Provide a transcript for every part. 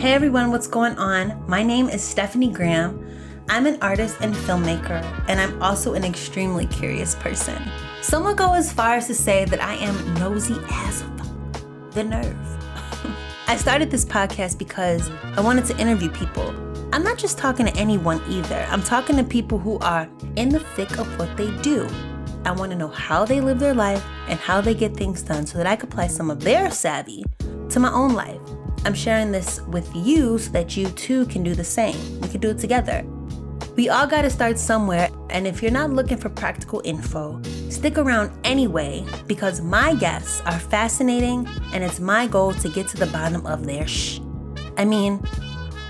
Hey everyone, what's going on? My name is Stephanie Graham. I'm an artist and filmmaker, and I'm also an extremely curious person. Some would go as far as to say that I am nosy as fuck. The nerve. I started this podcast because I wanted to interview people. I'm not just talking to anyone either. I'm talking to people who are in the thick of what they do. I want to know how they live their life and how they get things done so that I can apply some of their savvy to my own life. I'm sharing this with you so that you too can do the same. We can do it together. We all got to start somewhere, and if you're not looking for practical info, stick around anyway because my guests are fascinating and it's my goal to get to the bottom of their I mean,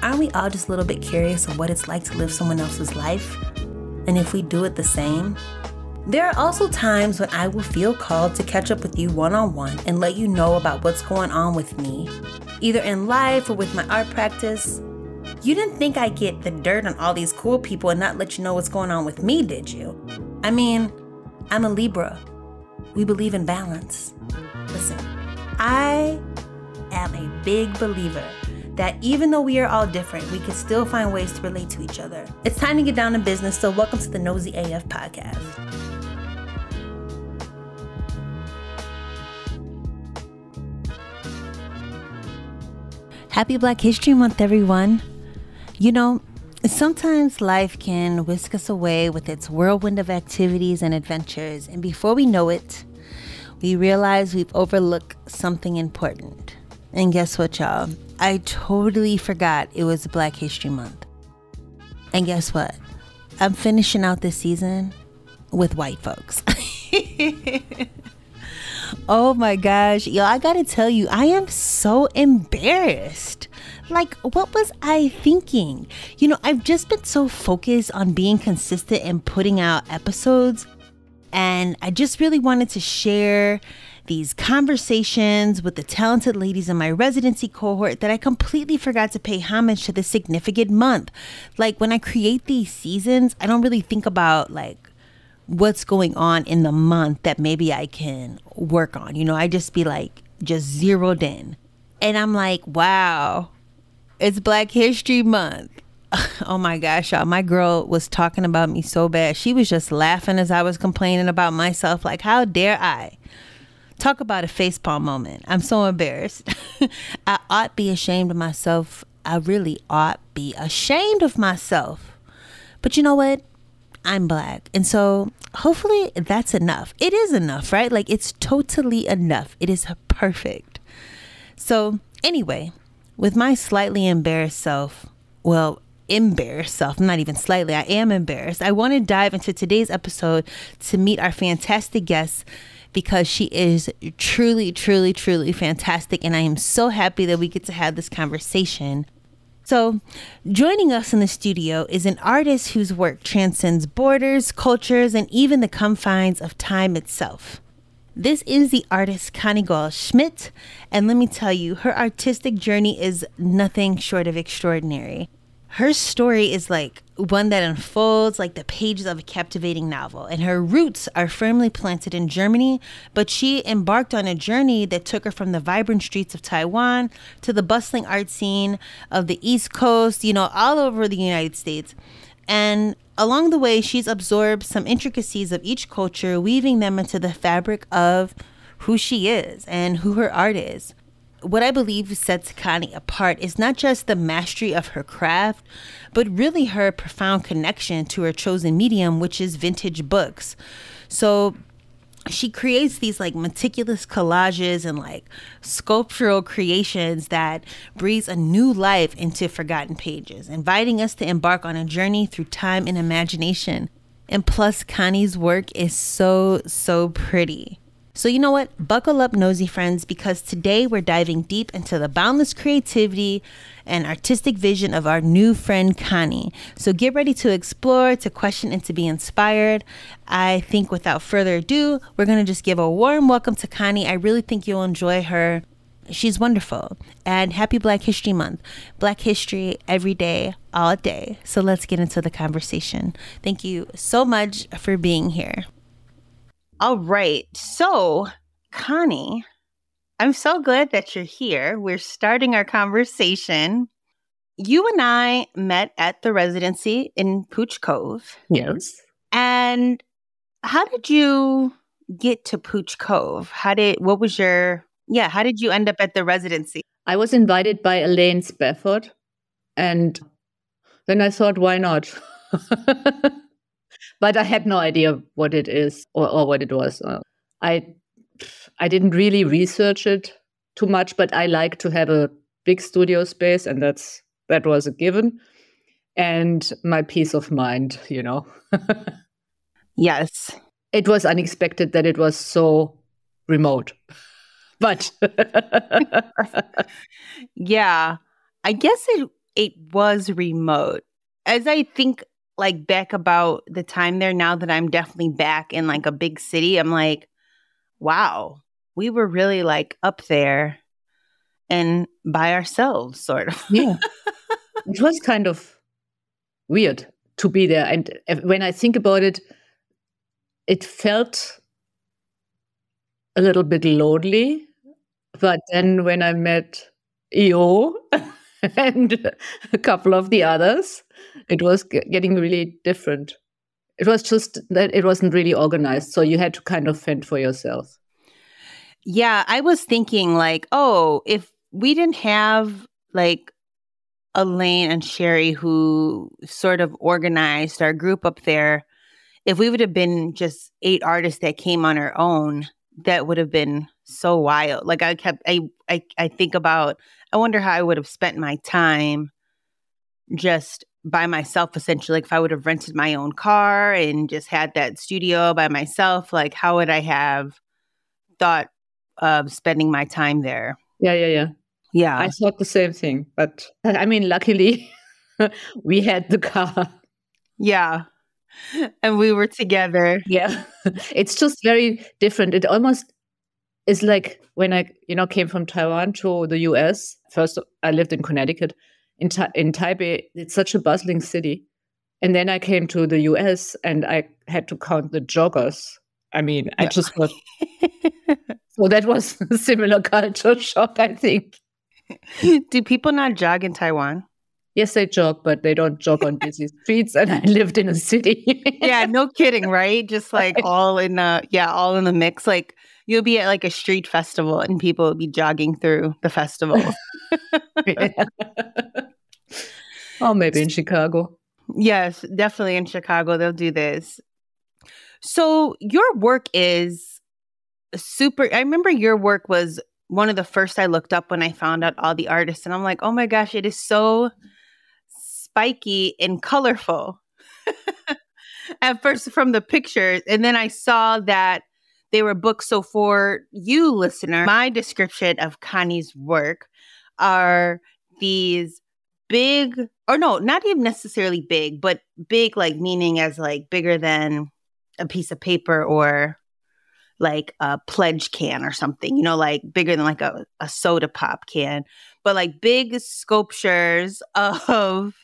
aren't we all just a little bit curious of what it's like to live someone else's life? And if we do it the same? There are also times when I will feel called to catch up with you one-on-one and let you know about what's going on with me, either in life or with my art practice. You didn't think I'd get the dirt on all these cool people and not let you know what's going on with me, did you? I mean, I'm a Libra. We believe in balance. Listen, I am a big believer that even though we are all different, we can still find ways to relate to each other. It's time to get down to business, so welcome to the Nosy AF podcast. Happy Black History Month, everyone. You know, sometimes life can whisk us away with its whirlwind of activities and adventures, and before we know it, we realize we've overlooked something important. And guess what, y'all? I totally forgot it was Black History Month. And guess what? I'm finishing out this season with white folks. Oh my gosh, yo, I gotta tell you, I am so embarrassed. Like, what was I thinking? You know, I've just been so focused on being consistent and putting out episodes, and I just really wanted to share these conversations with the talented ladies in my residency cohort that I completely forgot to pay homage to this significant month. Like, when I create these seasons, I don't really think about like what's going on in the month that maybe I can work on. You know, I just be like, just zeroed in. And I'm like, wow, it's Black History Month. Oh my gosh, y'all. My girl was talking about me so bad. She was just laughing as I was complaining about myself. Like, how dare I? Talk about a facepalm moment. I'm so embarrassed. I ought be ashamed of myself. I really ought be ashamed of myself. But you know what? I'm Black. And so hopefully that's enough. It is enough, right? Like, it's totally enough. It is perfect. So anyway, with my slightly embarrassed self, I'm not even slightly, I am embarrassed. I want to dive into today's episode to meet our fantastic guest because she is truly, truly, truly fantastic. And I am so happy that we get to have this conversation. So joining us in the studio is an artist whose work transcends borders, cultures, and even the confines of time itself. This is the artist Conny Goelz Schmitt, and let me tell you, her artistic journey is nothing short of extraordinary. Her story is like one that unfolds like the pages of a captivating novel, and her roots are firmly planted in Germany, but she embarked on a journey that took her from the vibrant streets of Taiwan to the bustling art scene of the East Coast, you know, all over the United States. And along the way, she's absorbed some intricacies of each culture, weaving them into the fabric of who she is and who her art is. What I believe sets Conny apart is not just the mastery of her craft, but really her profound connection to her chosen medium, which is vintage books. So she creates these like meticulous collages and like sculptural creations that breathes a new life into forgotten pages, inviting us to embark on a journey through time and imagination. And plus, Conny's work is so pretty. So you know what? Buckle up, nosy friends, because today we're diving deep into the boundless creativity and artistic vision of our new friend, Conny. So get ready to explore, to question, and to be inspired. I think without further ado, we're going to just give a warm welcome to Conny. I really think you'll enjoy her. She's wonderful. And happy Black History Month. Black history every day, all day. So let's get into the conversation. Thank you so much for being here. All right. So, Conny, I'm so glad that you're here. We're starting our conversation. you and I met at the residency in Pouch Cove. Yes. And how did you get to Pouch Cove? How did you end up at the residency? I was invited by Elaine Spafford, and then I thought, why not? But I had no idea what it is or what it was. I I didn't really research it too much, but I like to have a big studio space, and that was a given. And my peace of mind, Yes. It was unexpected that it was so remote. But yeah, I guess it was remote. As I think like back about the time there, now that I'm definitely back in like a big city, I'm like, wow, we were really like up there and by ourselves, sort of. Yeah, it was kind of weird to be there. And when I think about it, it felt a little bit lonely. But then when I met EO and a couple of the others, it was getting really different. It was just that it wasn't really organized. So you had to kind of fend for yourself. Yeah, I was thinking like, oh, if we didn't have like Elaine and Sherry who sort of organized our group up there, if we would have been just 8 artists that came on our own, that would have been so wild. Like I think about, I wonder how I would have spent my time just by myself, essentially. Like if I would have rented my own car and just had that studio by myself, like how would I have thought of spending my time there? Yeah. I thought the same thing. But I mean, luckily, we had the car. Yeah. And we were together. Yeah. It's just very different. It almost is like when I, came from Taiwan to the US. First, I lived in Connecticut. In Taipei, it's such a bustling city. And then I came to the US and I had to count the joggers. I mean, I just thought, so that was a similar culture shock, I think. Do people not jog in Taiwan? Yes, they jog, but they don't jog on busy streets. And I lived in a city. Yeah, no kidding, right? Just like all in the mix. Like you'll be at like a street festival and people will be jogging through the festival. Oh, maybe in Chicago. Yes, definitely in Chicago, they'll do this. So your work is super. I remember your work was one of the first I looked up when I found out all the artists. And I'm like, oh my gosh, it is so spiky and colorful. At first from the pictures. And then I saw that they were books. So for you, listener, my description of Connie's work are these big, or no, not even necessarily big, but big, like meaning as like bigger than a piece of paper or like a pledge can or something, like bigger than like a soda pop can, but like big sculptures of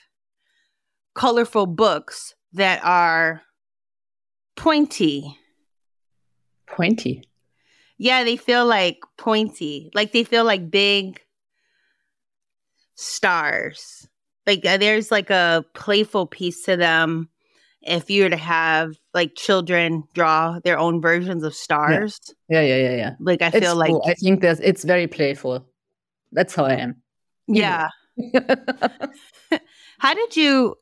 colorful books that are pointy. Pointy? Yeah, they feel like pointy. Like they feel like big stars. Like there's like a playful piece to them. If you were to have like children draw their own versions of stars. Yeah. Like I feel like cool. I think it's very playful. That's how I am. Yeah. How did you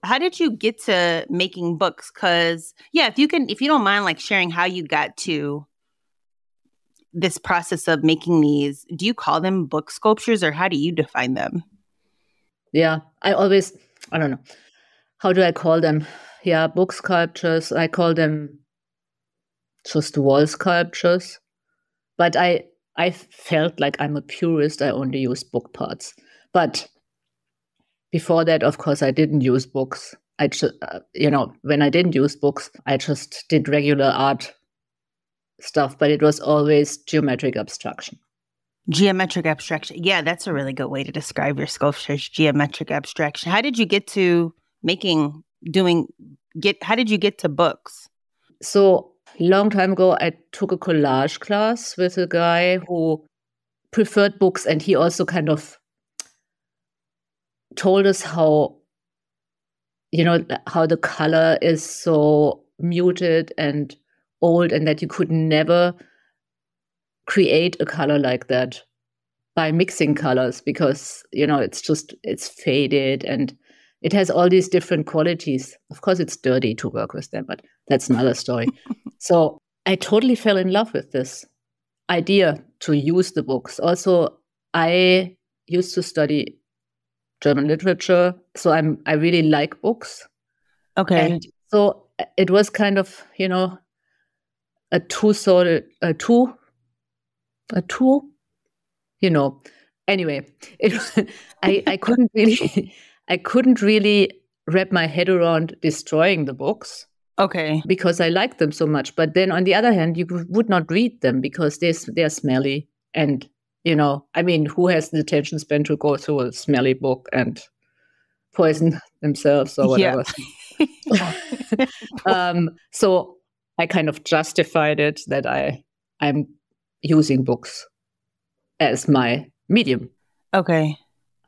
get to making books? Because if you don't mind like sharing how you got to this process of making these, do you call them book sculptures or how do you define them? Yeah, I don't know. How do I call them? Yeah, book sculptures. I call them just wall sculptures. But I felt like I'm a purist. I only use book parts. But before that, of course, I didn't use books. I just, when I didn't use books, I just did regular art stuff, but it was always geometric abstraction. Geometric abstraction. Yeah, that's a really good way to describe your sculptures, geometric abstraction. How did you get to how did you get to books? So long time ago, I took a collage class with a guy who preferred books, and he also kind of told us how, how the color is so muted and old, and that you could never create a color like that by mixing colors, because, it's faded and it has all these different qualities. Of course, it's dirty to work with them, but that's another story. So I totally fell in love with this idea to use the books. Also, I used to study German literature, so I really like books. Okay. And so it was kind of, a tool. Anyway, I couldn't really wrap my head around destroying the books. Okay. Because I liked them so much. But then on the other hand, you would not read them because they're smelly. And, who has the attention span to go through a smelly book and poison themselves or whatever? Yeah. So I kind of justified it that I'm using books as my medium. Okay.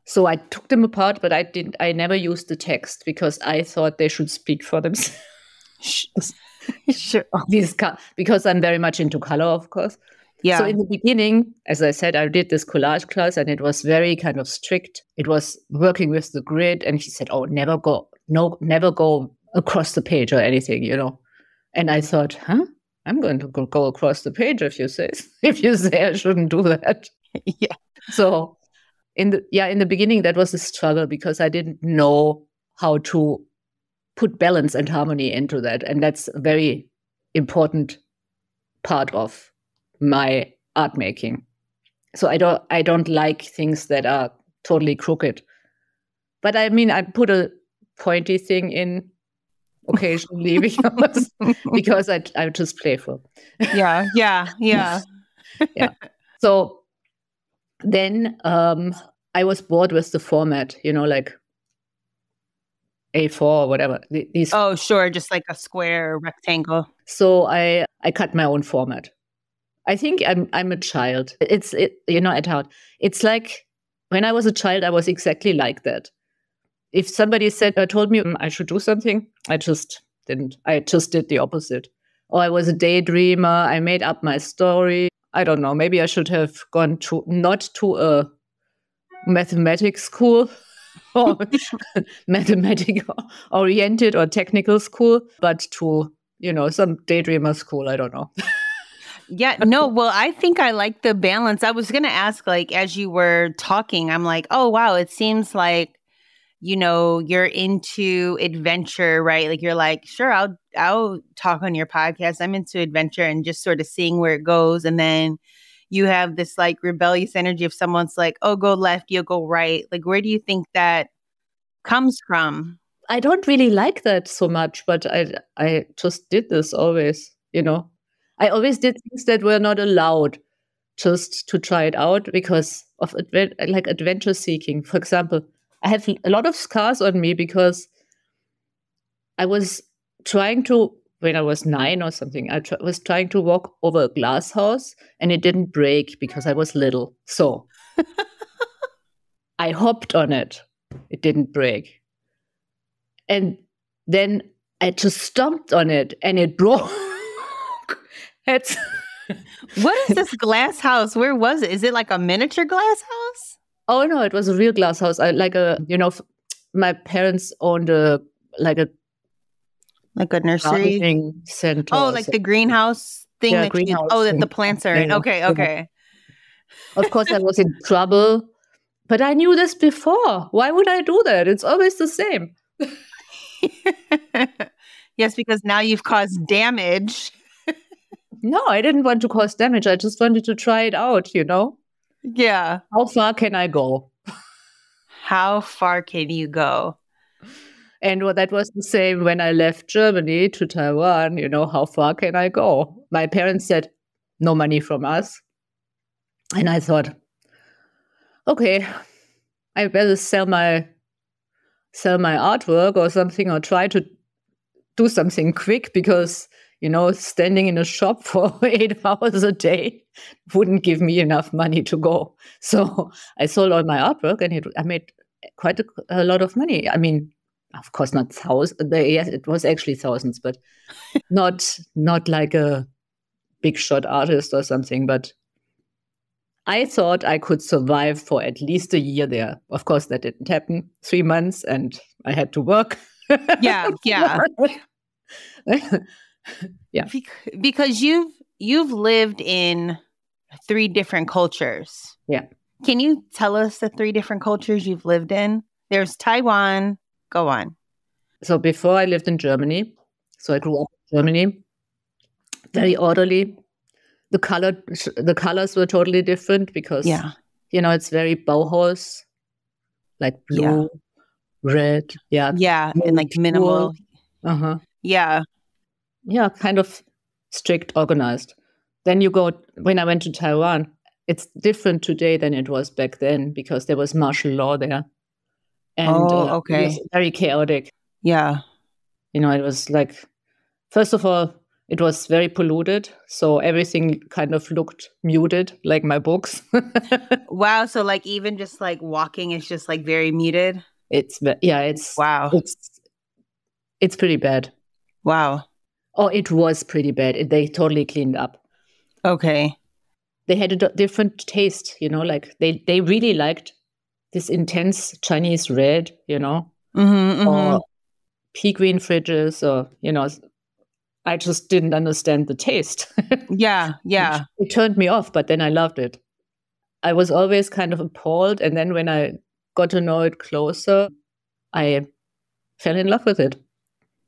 So I took them apart, but I never used the text because I thought they should speak for themselves. Sure. Because I'm very much into color, of course. Yeah. So in the beginning, as I said, I did this collage class and it was very kind of strict. It was working with the grid, and he said, "Oh, never go across the page or anything, And I thought, I'm going to go across the page if you say I shouldn't do that. Yeah. So in the beginning, that was a struggle because I didn't know how to put balance and harmony into that. And that's a very important part of my art making. So I don't like things that are totally crooked. But I put a pointy thing in occasionally because I'm just playful. Yeah. Yeah. So then I was bored with the format, like A4 or whatever. Oh, sure, just like a square rectangle. So I cut my own format. I think I'm a child. At heart, it's like when I was a child, I was exactly like that. If somebody told me I should do something, I just didn't. I just did the opposite. Or I was a daydreamer. I made up my story. I don't know. Maybe I should have gone not to a mathematics school or mathematic oriented or technical school, but to, some daydreamer school. I don't know. Yeah, no, well, I think I like the balance. I was going to ask, like, as you were talking, I'm like, oh, wow, it seems like, you're into adventure, right? Like, you're like, sure, I'll talk on your podcast. I'm into adventure and just sort of seeing where it goes. And then you have this like rebellious energy if someone's like, oh, go left, you'll go right. Like, where do you think that comes from? I don't really like that so much, but I just did this always, I always did things that were not allowed just to try it out because of adventure seeking. For example, I have a lot of scars on me because I was trying to, when I was 9 or something, I was trying to walk over a glass house and it didn't break because I was little. So I hopped on it. It didn't break. And then I just stomped on it and it broke. What is this glass house? Where was it? Is it like a miniature glass house? Oh no, it was a real glass house. My parents owned a nursery center. Oh, like the greenhouse thing that the plants are in. Okay. Of course, I was in trouble, but I knew this before. Why would I do that? It's always the same. Yes, because now you've caused damage. No, I didn't want to cause damage. I just wanted to try it out, Yeah. How far can I go? How far can you go? And that was the same when I left Germany to Taiwan. How far can I go? My parents said, no money from us. And I thought, okay, I better sell my artwork or something, or try to do something quick because, standing in a shop for 8 hours a day wouldn't give me enough money to go. So I sold all my artwork and I made quite a lot of money. I mean, of course, not thousands. Yes, it was actually thousands, but not like a big shot artist or something. But I thought I could survive for at least a year there. Of course, that didn't happen. 3 months, and I had to work. Yeah, yeah. Yeah. Because you've lived in 3 different cultures. Yeah. Can you tell us the 3 different cultures you've lived in? There's Taiwan. Go on. So before I lived in Germany, so I grew up in Germany, very orderly. The colors were totally different because, it's very Bauhaus, like blue, red, and like minimal. Yeah. Yeah, kind of strict, organized. Then when I went to Taiwan, it's different today than it was back then because there was martial law there. And it was very chaotic. Yeah. It was like, first of all, it was very polluted. So everything kind of looked muted, like my books. Wow. So like even just like walking is just like very muted? Wow. It's pretty bad. Wow. Oh, it was pretty bad. They totally cleaned up. Okay. They had a different taste, like they really liked this intense Chinese red, or pea green fridges, or, I just didn't understand the taste. Yeah. It turned me off, but then I loved it. I was always kind of appalled. And then when I got to know it closer, I fell in love with it.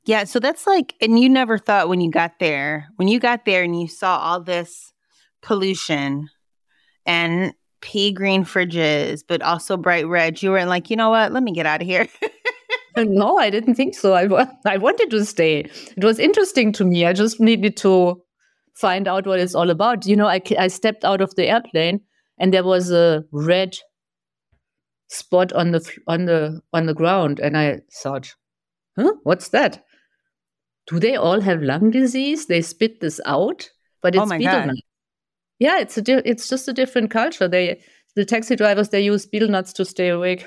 Yeah. So that's like, and you never thought when you got there and you saw all this pollution and pea green fridges, but also bright red, you were like, you know what? Let me get out of here. No, I didn't think so. I wanted to stay. It was interesting to me. I just needed to find out what it's all about. I stepped out of the airplane and there was a red spot on the ground, and I thought, what's that? Do they all have lung disease? They spit this out, but it's betel nut. Yeah, it's just a different culture. The taxi drivers, they use betel nuts to stay awake.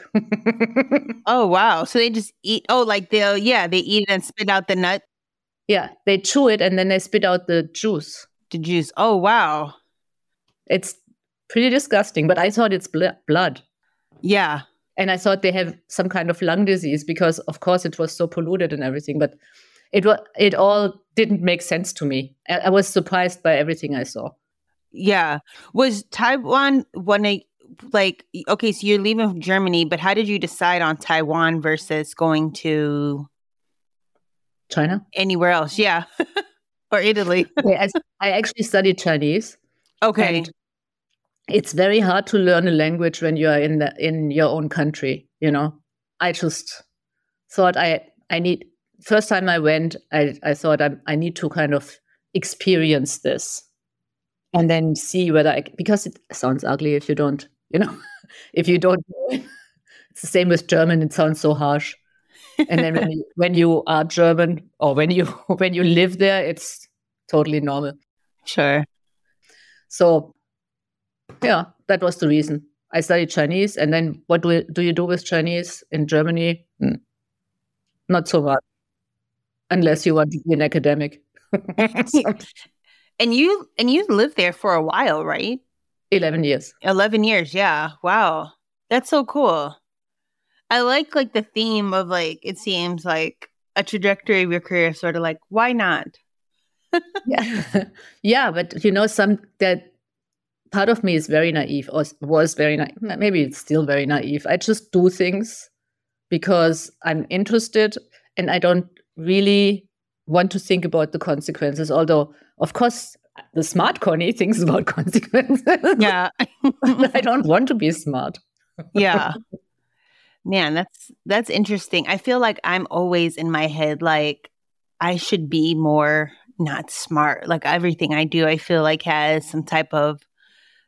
Oh, wow. So they just eat, they eat it and spit out the nut? Yeah, they chew it and then they spit out the juice. The juice. Oh, wow. It's pretty disgusting, but I thought it's blood. Yeah. And I thought they have some kind of lung disease because, of course, it was so polluted and everything, but it all didn't make sense to me. I was surprised by everything I saw. Yeah. Was Taiwan okay, so you're leaving Germany, but how did you decide on Taiwan versus going to China? Anywhere else? Yeah. Or Italy? I actually studied Chinese. Okay. And it's very hard to learn a language when you are in your own country, I just thought I need, first time I went, I thought I need to kind of experience this and then see whether because it sounds ugly if you don't, if you don't know it. It's the same with German. It sounds so harsh. And then when you are German or when you live there, it's totally normal. Sure. So, yeah, that was the reason. I studied Chinese. And then what do you do with Chinese in Germany? Not so much. Unless you want to be an academic. And you lived there for a while, right? 11 years. 11 years, yeah. Wow. That's so cool. I like the theme of it seems like a trajectory of your career, sort of like, why not? Yeah. Yeah, but that part of me is very naive, or was very naive. Maybe it's still very naive. I just do things because I'm interested and I don't really want to think about the consequences. Although, of course, the smart Conny thinks about consequences. Yeah. I don't want to be smart. Yeah. Man, that's interesting. I feel like I'm always in my head like I should be more not smart. Like everything I do, I feel like has some type of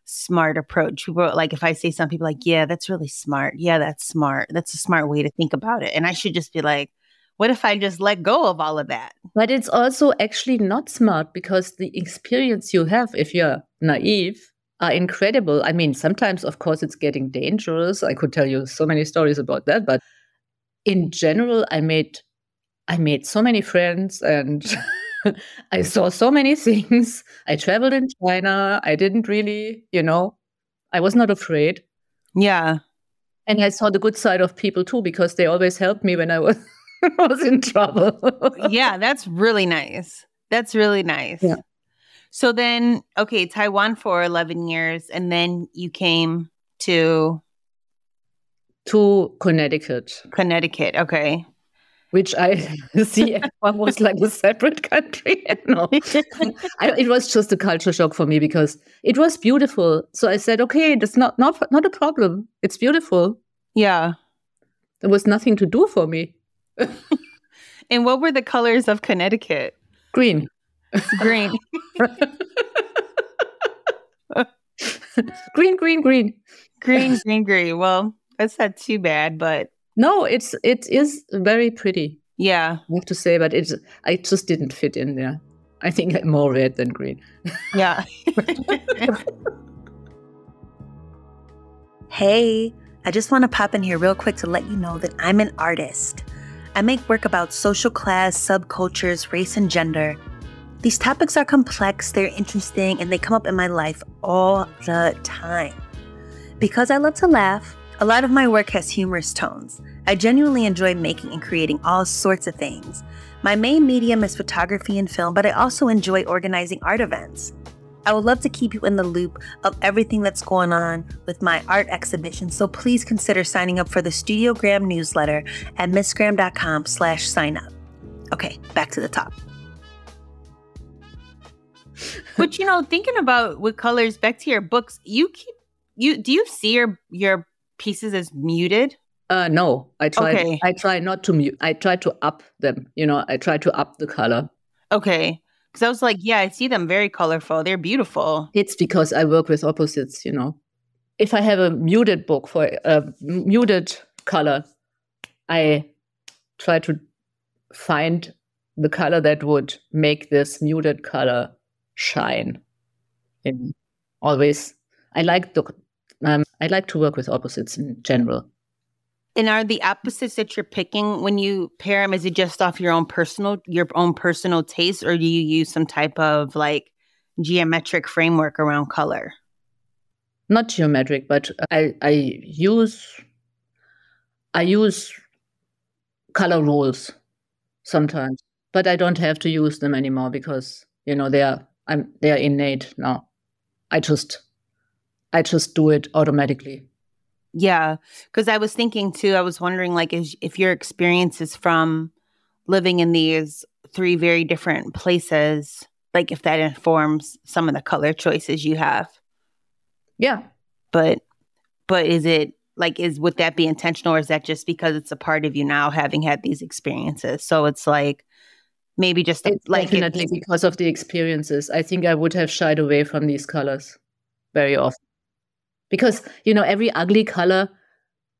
smart approach. People if I say something, people yeah, that's really smart. Yeah, that's smart. That's a smart way to think about it. And I should just be like, what if I just let go of all of that? But it's also actually not smart because the experience you have if you're naive are incredible. I mean, sometimes, of course, it's getting dangerous. I could tell you so many stories about that, but in general, I made so many friends, and I saw so many things. I traveled in China. I didn't really, I was not afraid. Yeah. And I saw the good side of people too, because they always helped me when I was was in trouble. Yeah, that's really nice. That's really nice. Yeah. So then, okay, Taiwan for 11 years, and then you came to Connecticut. Okay. Which I see almost like a separate country. No, it was just a culture shock for me because it was beautiful. So I said, okay, that's not a problem. It's beautiful. Yeah. There was nothing to do for me. And what were the colors of Connecticut? Green. Green. Green. Green. Well, that's not too bad, but no, it is very pretty. Yeah. I have to say, but I just didn't fit in there. I think I'm more red than green. Yeah. Hey, I just want to pop in here real quick to let you know that I'm an artist. I make work about social class, subcultures, race, and gender. These topics are complex, they're interesting, and they come up in my life all the time. Because I love to laugh, a lot of my work has humorous tones. I genuinely enjoy making and creating all sorts of things. My main medium is photography and film, but I also enjoy organizing art events. I would love to keep you in the loop of everything that's going on with my art exhibition, so please consider signing up for the Studiogram newsletter at missgram.com/sign up. Okay, back to the top. But thinking about with colors, back to your books, do you see your pieces as muted? No, I try. Okay. I try not to mute. I try to up them. I try to up the color. Okay, because I was like, yeah, I see them very colorful. They're beautiful. It's because I work with opposites. If I have a muted book for a muted color, I try to find the color that would make this muted color shine. And always, I like to work with opposites in general. And are the opposites that you're picking, when you pair them, is it just off your own personal taste, or do you use some type of like geometric framework around color? Not geometric, but I use color rules sometimes, but I don't have to use them anymore because they are innate now. I just do it automatically. Yeah, because I was thinking too, I was wondering like if your experience is from living in these 3 very different places, like if that informs some of the color choices you have. Yeah. But is it like, would that be intentional, or is that just because it's a part of you now having had these experiences? So it's like maybe just it's like definitely because of the experiences. I think I would have shied away from these colors very often. Because, every ugly color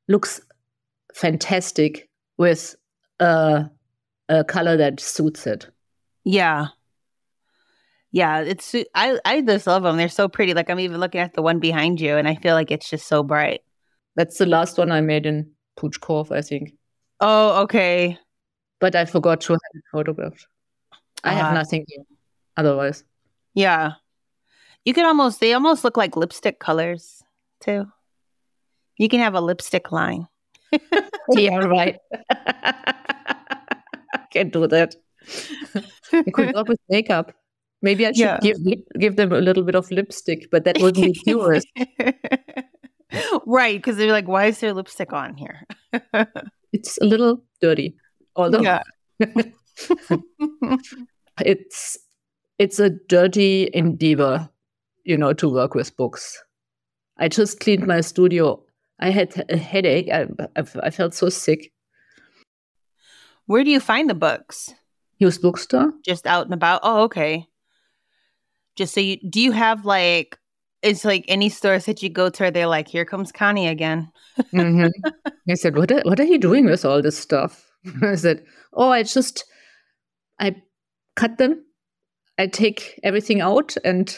looks fantastic with a color that suits it. Yeah. Yeah, I just love them. They're so pretty. Like I'm even looking at the one behind you and I feel like it's just so bright. That's the last one I made in Pouch Cove, I think. Oh, okay. But I forgot to have it photographed. I have nothing here otherwise. Yeah. They almost look like lipstick colors too. You can have a lipstick line. Yeah, right. Can't do that. You could work with makeup. Maybe I should give them a little bit of lipstick, but that wouldn't be purist. Right, because they're like, why is there lipstick on here? It's a little dirty. Although it's a dirty endeavor, to work with books. I just cleaned my studio. I had a headache. I felt so sick. Where do you find the books? Used bookstore. Just out and about? Oh, okay. Just so do you have like, it's like any stores that you go to, they're like, here comes Connie again. Mm-hmm. I said, what are you doing with all this stuff? I said, I cut them. I take everything out and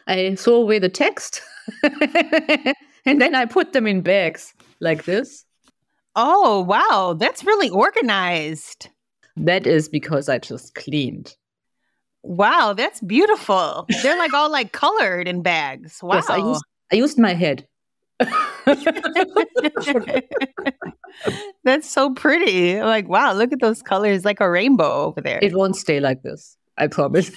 I throw away the text and then I put them in bags like this. Oh, wow. That's really organized. That is because I just cleaned. Wow, that's beautiful. They're like all like colored in bags. Wow. Yes, I used my head. That's so pretty. Like, wow, look at those colors, like a rainbow over there. It won't stay like this, I promise.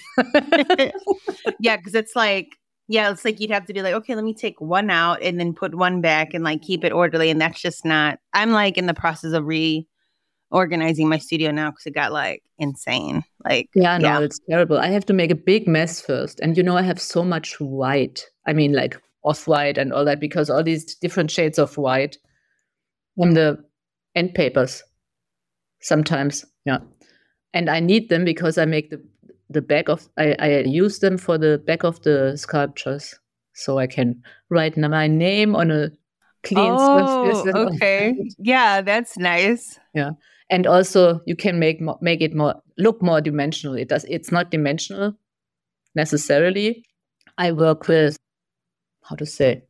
Yeah, because it's like you'd have to be like, okay, let me take one out and then put one back and like keep it orderly. And that's just not, I'm like in the process of reorganizing my studio now because it got like insane. Like, no, it's terrible. I have to make a big mess first. And I have so much white. I mean, like off-white and all that, because all these different shades of white on the end papers sometimes. Yeah. And I need them because I make the back of, I use them for the back of the sculptures. So I can write my name on a clean surface. Okay. Yeah, that's nice. Yeah. And also you can make it look more dimensional. It's not dimensional necessarily. I work with, how to say,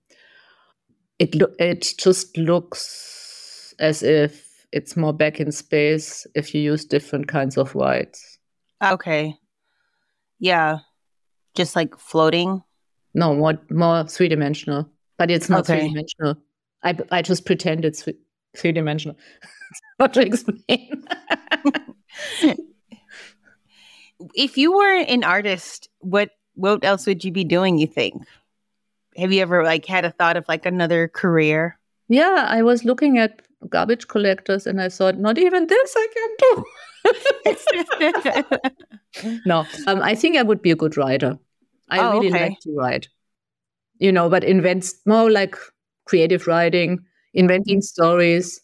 it just looks as if it's more back in space if you use different kinds of whites. Okay. Yeah. Just like floating? No, more three-dimensional. But it's not three-dimensional. I just pretend it's three-dimensional. What to explain? If you were an artist, what else would you be doing, you think? Have you ever like had a thought of like another career? Yeah, I was looking at garbage collectors and I thought, not even this I can do. No, I think I would be a good writer. I really like to write. But invent more like creative writing, inventing stories.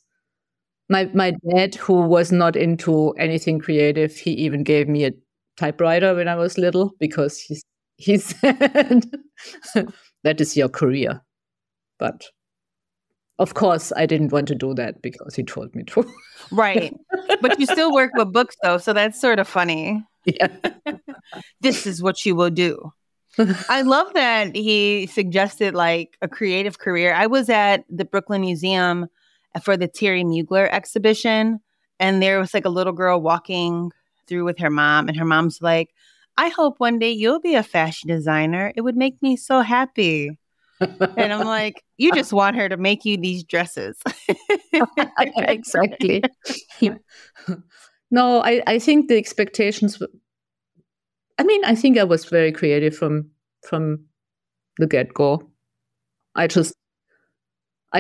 My dad, who was not into anything creative, he even gave me a typewriter when I was little because he said, that is your career. But of course, I didn't want to do that because he told me to. Right. But you still work with books, though, so that's sort of funny. Yeah. This is what you will do. I love that he suggested like a creative career. I was at the Brooklyn Museum for the Thierry Mugler exhibition, and there was like a little girl walking through with her mom, and her mom's like, I hope one day you'll be a fashion designer. It would make me so happy. And I'm like, you just want her to make you these dresses. Exactly. No, I think the expectations I think I was very creative from the get-go. I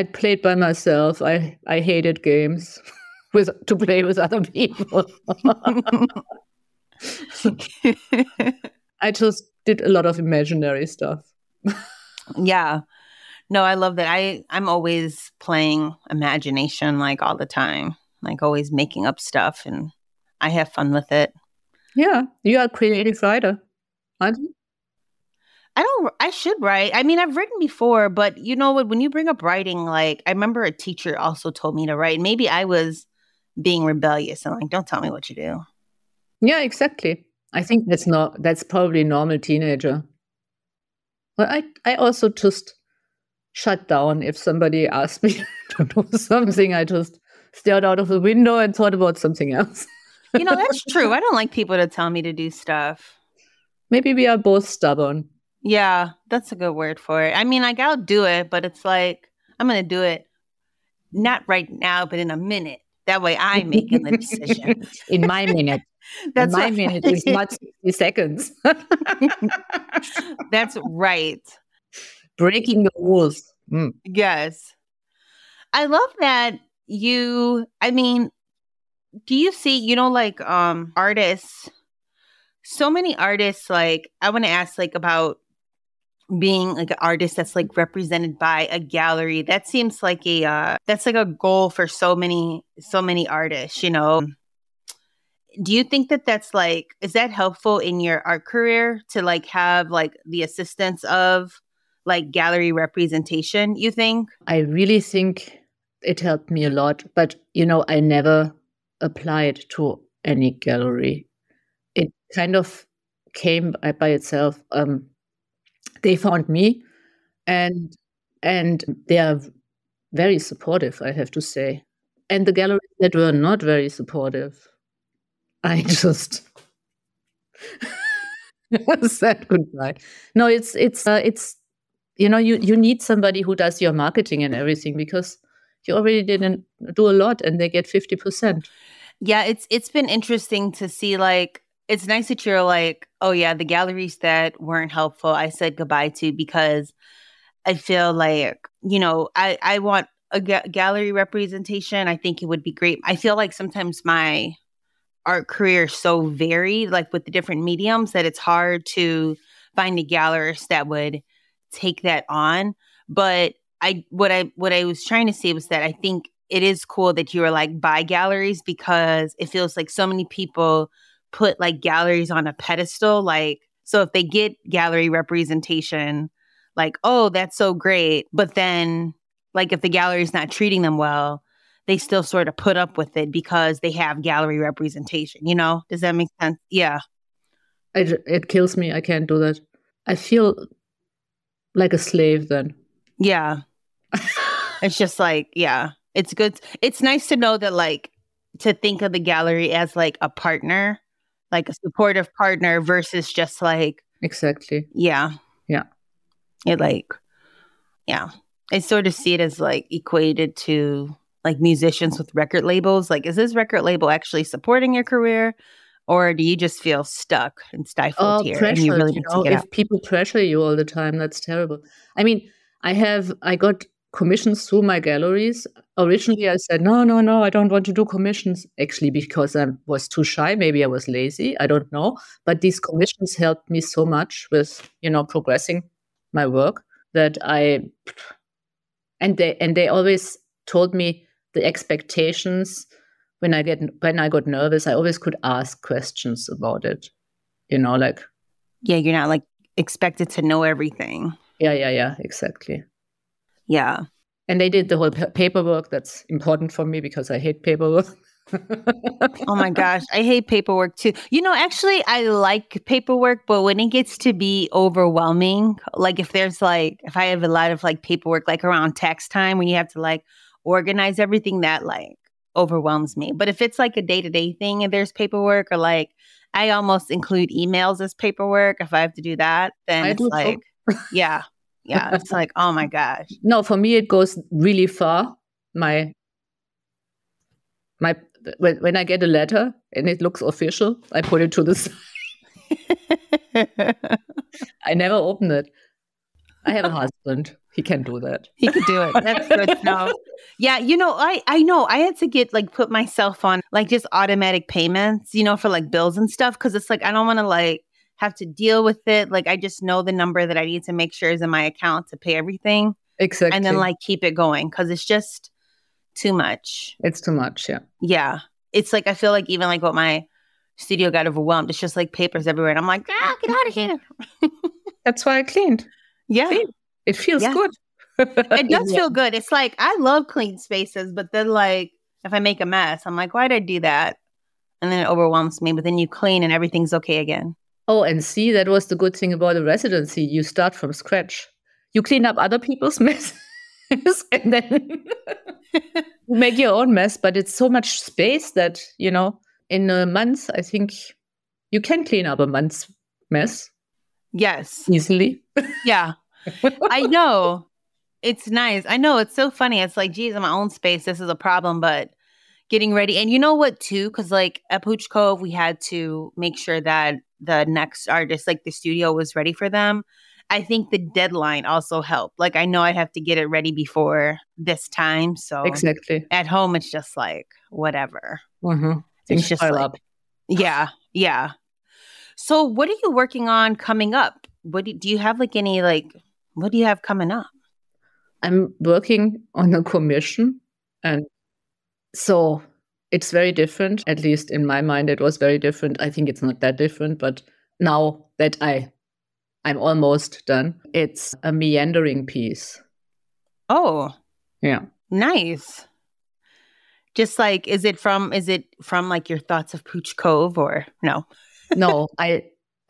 played by myself. I hated games to play with other people. I just did a lot of imaginary stuff. Yeah. No, I love that. I'm always playing imagination like all the time, like always making up stuff, and I have fun with it. Yeah, you are a creative writer, aren't you? I should write. I mean, I've written before, but you know what? When you bring up writing, like I remember a teacher also told me to write. Maybe I was being rebellious and like, don't tell me what you do. Yeah, exactly. I think that's probably normal teenager. Well, I also just shut down if somebody asked me to do something. I just stared out of the window and thought about something else. That's true. I don't like people to tell me to do stuff. Maybe we are both stubborn. Yeah, that's a good word for it. I mean, like I'll do it, but it's like I'm going to do it not right now, but in a minute. That way I'm making the decision. In my minute. That's my minute is not 60 seconds. That's right. Breaking the rules. Mm. Yes. I love that do you see, like artists, so many artists, like I want to ask like being like an artist that's like represented by a gallery. That seems like that's like a goal for so many artists, Do you think that that's like, is that helpful in your art career to like have like the assistance of like gallery representation, you think? I really think it helped me a lot, but I never applied to any gallery. It kind of came by itself. they found me, and they are very supportive, I have to say. And the galleries that were not very supportive, I just said goodbye. No, it's you need somebody who does your marketing and everything, because you already didn't do a lot and they get 50%. Yeah, it's been interesting to see, like, it's nice that you're like, oh yeah, the galleries that weren't helpful, I said goodbye to, because I feel like, I want a gallery representation. I think it would be great. I feel like sometimes my art career is so varied, like with the different mediums, that it's hard to find a gallerist that would take that on. But what I was trying to say was that I think it is cool that you were like by galleries, because it feels like so many people put like galleries on a pedestal. Like, so if they get gallery representation, like, oh, that's so great. But then, like, if the gallery's not treating them well, they still sort of put up with it because they have gallery representation, Does that make sense? Yeah. It kills me. I can't do that. I feel like a slave then. Yeah. It's just like, yeah, it's good. It's nice to know that, like, to think of the gallery as like a partner, like a supportive partner, versus just like. Exactly. Yeah. Yeah. I sort of see it as like equated to like musicians with record labels. Like, is this record label actually supporting your career, or do you just feel stuck and stifled here? Pressure, and you really need to get if out? people pressure you all the time, that's terrible. I mean, I got commissions through my galleries. Originally, I said, no, I don't want to do commissions. Actually, because I was too shy. Maybe I was lazy. I don't know. But these commissions helped me so much with, progressing my work, that they always told me the expectations. When I got nervous, I always could ask questions about it. Like, yeah, you're not like expected to know everything. Yeah, exactly. Yeah. And they did the whole paperwork. That's important for me because I hate paperwork. Oh my gosh, I hate paperwork too. Actually, I like paperwork, but when it gets to be overwhelming, like if I have a lot of like paperwork, like around tax time when you have to like organize everything, that like overwhelms me. But if it's like a day-to-day thing and there's paperwork, or like I almost include emails as paperwork if I have to do that, then it's like, yeah, it's like, oh my gosh. No, for me it goes really far. When I get a letter and it looks official, I put it to the side. I never open it. I have a husband. He can do that. He can do it. That's good. No. Yeah, I know. I had to get like put myself on like just automatic payments, for like bills and stuff, because it's like I don't want to like have to deal with it. Like I just know the number that I need to make sure is in my account to pay everything. Exactly. And then like keep it going, because it's just too much. It's too much, yeah. Yeah. It's like I feel like even like what my studio got overwhelmed. It's just like papers everywhere. And I'm like, get out of here. That's why I cleaned. Yeah. It feels good. It does feel good. It's like I love clean spaces, but then like if I make a mess, I'm like, why did I do that? And then it overwhelms me. But then you clean and everything's okay again. Oh, and see, that was the good thing about a residency. You start from scratch. You clean up other people's mess and then make your own mess. But it's so much space that, in a month, I think you can clean up a month's mess. Yes. Easily. Yeah. I know. It's nice. I know. It's so funny. It's like, geez, in my own space, this is a problem, but getting ready. And you know what, too? Because like at Pouch Cove, we had to make sure that the next artist, like the studio, was ready for them. I think the deadline also helped. Like I know I'd have to get it ready before this time. So exactly. At home, it's just like, whatever. Mm-hmm. It's just like, up. Yeah. So what are you working on coming up? Do you have like any, like, what do you have coming up? I'm working on a commission. And so it's very different. At least in my mind, it was very different. I think it's not that different. But now that I'm almost done, it's a meandering piece. Oh. Yeah. Nice. Just like, is it from like your thoughts of Pouch Cove or no? No, I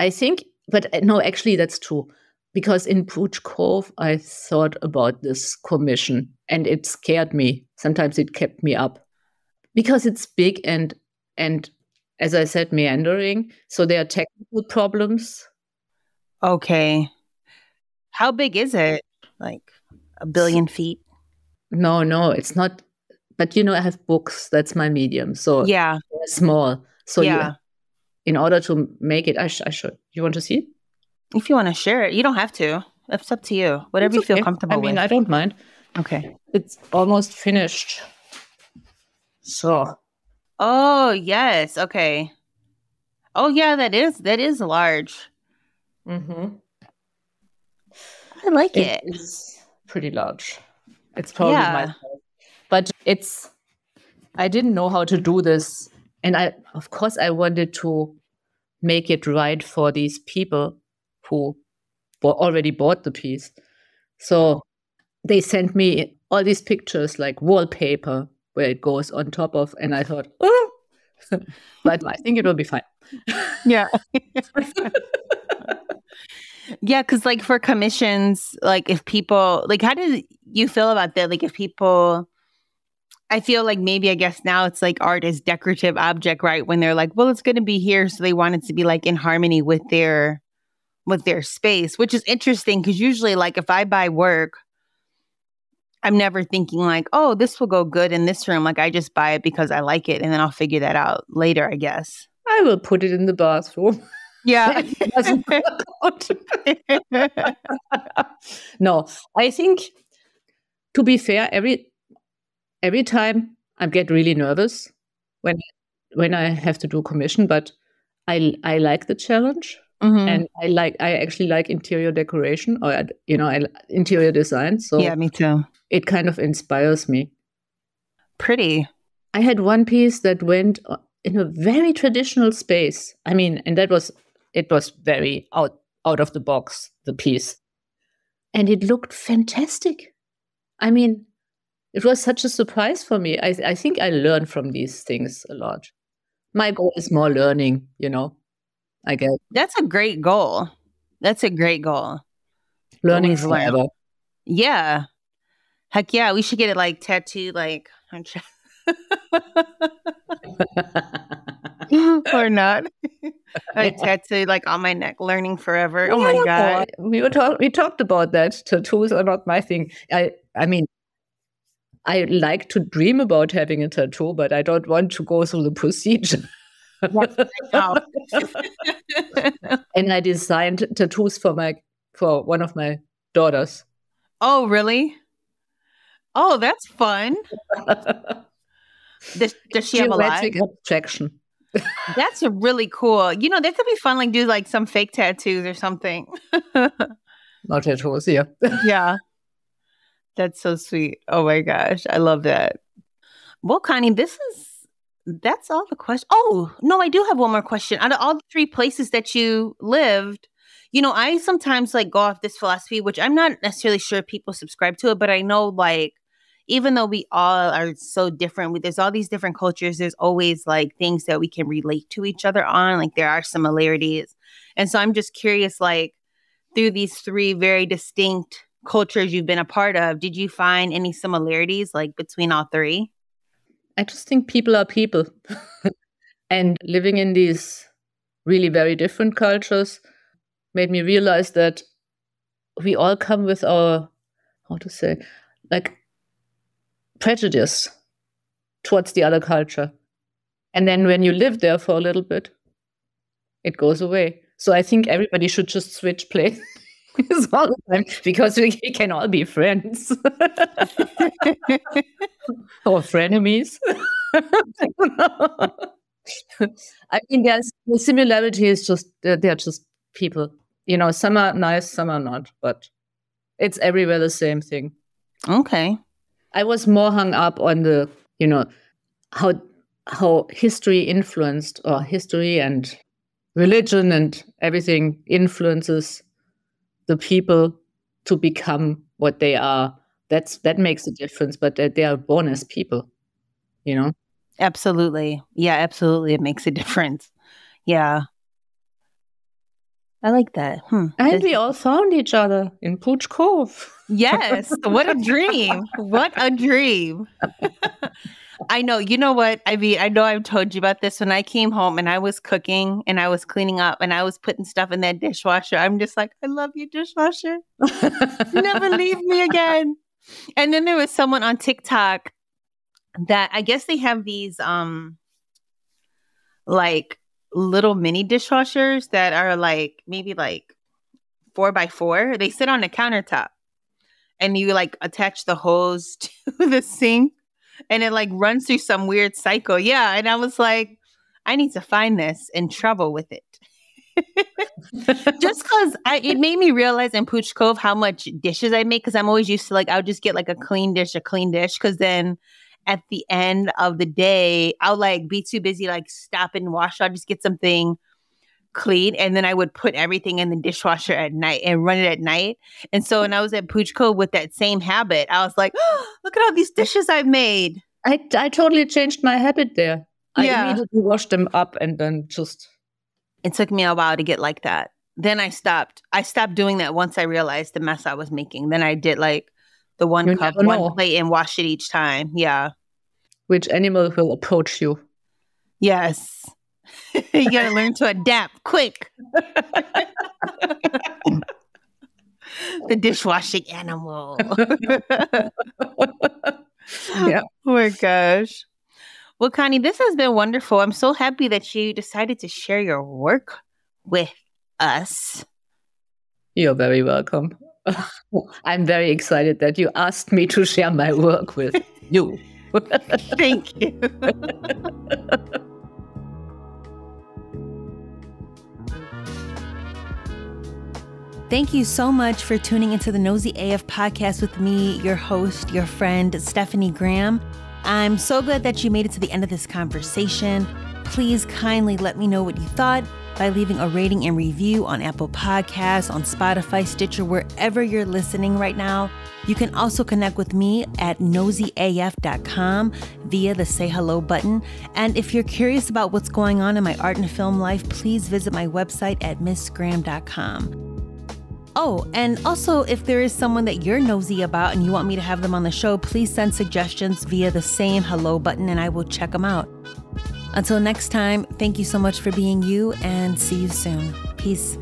think, but no, actually that's true. because in Pouch Cove, I thought about this commission and it scared me. Sometimes it kept me up because it's big and as I said, meandering. So there are technical problems. Okay. How big is it? Like 1 billion feet? No, it's not. But I have books. That's my medium. So yeah, they're small. So in order to make it, I should. You want to see it? If you want to share it, you don't have to. It's up to you. Whatever you feel comfortable with. I don't mind. Okay. It's almost finished. So. Oh, yes. Okay. Oh, yeah, that is large. Mm-hmm. I like it. It's pretty large. It's probably my size. But I didn't know how to do this. And of course, I wanted to make it right for these people who already bought the piece. So they sent me all these pictures like wallpaper where it goes on top of, and I thought, oh, but I think it will be fine. Yeah. Yeah, because like for commissions, like if people, like how do you feel about that? Like if people, I feel like maybe I guess now it's like art is decorative object, right? When they're like, well, it's going to be here. So they want it to be like in harmony with their space, which is interesting because usually like if I buy work, I'm never thinking like, oh, this will go good in this room. Like I just buy it because I like it and then I'll figure that out later, I guess. I will put it in the bathroom. Yeah. No, I think to be fair, every time I get really nervous when I have to do commission, but I like the challenge. Mm-hmm. And I actually like interior decoration or interior design. So yeah, me too. It kind of inspires me. Pretty. I had one piece that went in a very traditional space. I mean, and it was very out of the box, the piece. And it looked fantastic. I mean, it was such a surprise for me. I think I learn from these things a lot. My goal is more learning, I guess. That's a great goal. Learning forever. Yeah. Heck yeah, we should get it like tattooed like or not. Like tattooed like on my neck, learning forever. Oh my God. We talked about that. Tattoos are not my thing. I mean, I like to dream about having a tattoo, but I don't want to go through the procedure. And I designed tattoos for one of my daughters. Oh, really? Oh, that's fun. Does she have a lot? Abstraction. That's a really cool. That could be fun. Like do like some fake tattoos or something. Not tattoos, yeah. Yeah. That's so sweet. Oh my gosh. I love that. Well, Connie, that's all the questions. Oh, no, I do have one more question. Out of all the 3 places that you lived, I sometimes like go off this philosophy, which I'm not necessarily sure people subscribe to it, but I know like, even though we all are so different, there's all these different cultures, there's always like things that we can relate to each other on. Like there are similarities. And so I'm just curious, like through these 3 very distinct cultures you've been a part of, did you find any similarities like between all 3? I just think people are people. And living in these really very different cultures made me realize that we all come with our, like prejudice towards the other culture. And then when you live there for a little bit, it goes away. So I think everybody should just switch places all the time because we can all be friends. Or frenemies. I mean, the similarity is just, they're just people. Some are nice, some are not, but it's everywhere the same thing. Okay. I was more hung up on the, how history influenced, or history and religion and everything influences the people to become what they are. That makes a difference, but they are born as people, Absolutely. Yeah, absolutely. It makes a difference. Yeah. I like that. And we all found each other in Pouch Cove. Yes. What a dream. What a dream. I know. You know what? I mean, I know I've told you about this. When I came home and I was cooking and I was cleaning up and I was putting stuff in that dishwasher, I'm just like, I love you, dishwasher. Never leave me again. And then there was someone on TikTok that I guess they have these like little mini dishwashers that are like maybe like 4x4. They sit on the countertop and you like attach the hose to the sink and it like runs through some weird cycle. Yeah. And I was like, I need to find this and travel with it. Just because it made me realize in Pouch Cove how much dishes I make, because I'm always used to like, I'll just get like a clean dish, because then at the end of the day, I'll like be too busy, like stop and wash. I'll just get something clean. And then I would put everything in the dishwasher at night and run it at night. And so when I was at Pouch Cove with that same habit, I was like, oh, look at all these dishes I've made. I totally changed my habit there. I immediately washed them up and then just... It took me a while to get like that. Then I stopped. I stopped doing that once I realized the mess I was making. Then I did like the one cup, one plate, and wash it each time. Yeah. Which animal will approach you? Yes. You got to learn to adapt quick. The dishwashing animal. Yeah. Oh my gosh. Well, Connie, this has been wonderful. I'm so happy that you decided to share your work with us. You're very welcome. I'm very excited that you asked me to share my work with you. Thank you. Thank you so much for tuning into the Nosy AF podcast with me, your host, your friend, Stephanie Graham. I'm so glad that you made it to the end of this conversation. Please kindly let me know what you thought by leaving a rating and review on Apple Podcasts, on Spotify, Stitcher, wherever you're listening right now. You can also connect with me at nosyaf.com via the Say Hello button. And if you're curious about what's going on in my art and film life, please visit my website at missgraham.com. Oh, and also, if there is someone that you're nosy about and you want me to have them on the show, please send suggestions via the Saying Hello button and I will check them out. Until next time, thank you so much for being you and see you soon. Peace.